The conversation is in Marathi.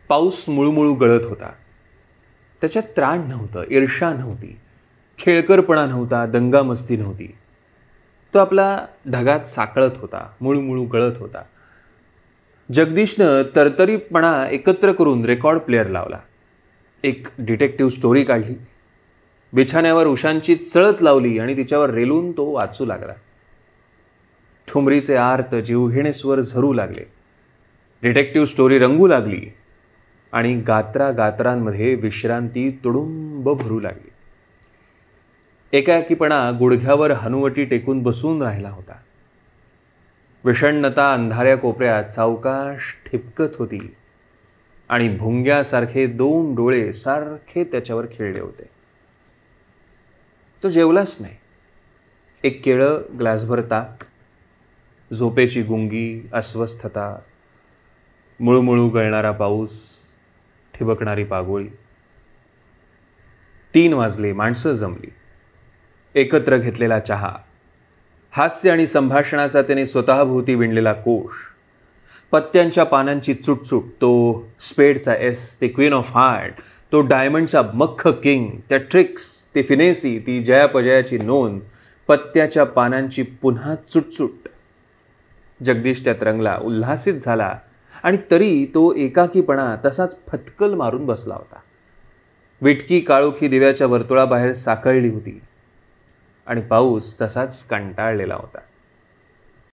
पाऊस मुळूमुळू गळत होता. त्याच्यात त्राण नव्हतं, ईर्ष्या नव्हती, खेळकरपणा नव्हता, दंगामस्ती नव्हती. तो आपला ढगात साकळत होता, मुळूमुळू गळत होता. जगदीशनं तरतरीपणा एकत्र करून रेकॉर्ड प्लेअर लावला. एक डिटेक्टिव्ह स्टोरी काढली. बिछाण्यावर उशांची चळत लावली आणि तिच्यावर रेलून तो वाचू लागला. ठुमरीचे आर्त जीवघेणे स्वर झरू लागले. डिटेक्टिव्ह स्टोरी रंगू लागली आणि गात्रांमध्ये विश्रांती तुडुंब भरू लागली. एकाकीपणा गुडघ्यावर हनुवटी टेकून बसून राहिला होता. विषण्णता अंधाऱ्या कोपऱ्यात सावकाश ठिपकत होती आणि भुंग्यासारखे 2 डोळे सारखे त्याच्यावर खेळले होते. तो जेवलाच नाही. एक केळं, ग्लासभर ताक, झोपेची गुंगी, अस्वस्थता, मुळूमुळू गळणारा पाऊस, ठिबकणारी पागोळी. 3 वाजले. माणसं जमली. एकत्र घेतलेला चहा, हास्य आणि संभाषणाचा त्याने स्वतःभोवती विणलेला कोश, पत्त्यांच्या पानांची चुटचुट, तो स्पेडचा एस, ते क्वीन ऑफ हार्ट, तो डायमंडचा मख्ख किंग, त्या ट्रिक्स, ती फिनेसी, ती जयापजयाची नोंद, पत्त्याच्या पानांची पुन्हा चुटचुट. जगदीश त्यात रंगला, उल्हासित झाला आणि तरी तो एकाकीपणा तसाच फटकल मारून बसला होता. विटकी काळोखी दिव्याच्या वर्तुळाबाहेर साकळली होती आणि पाऊस तसाच कंटाळलेला होता.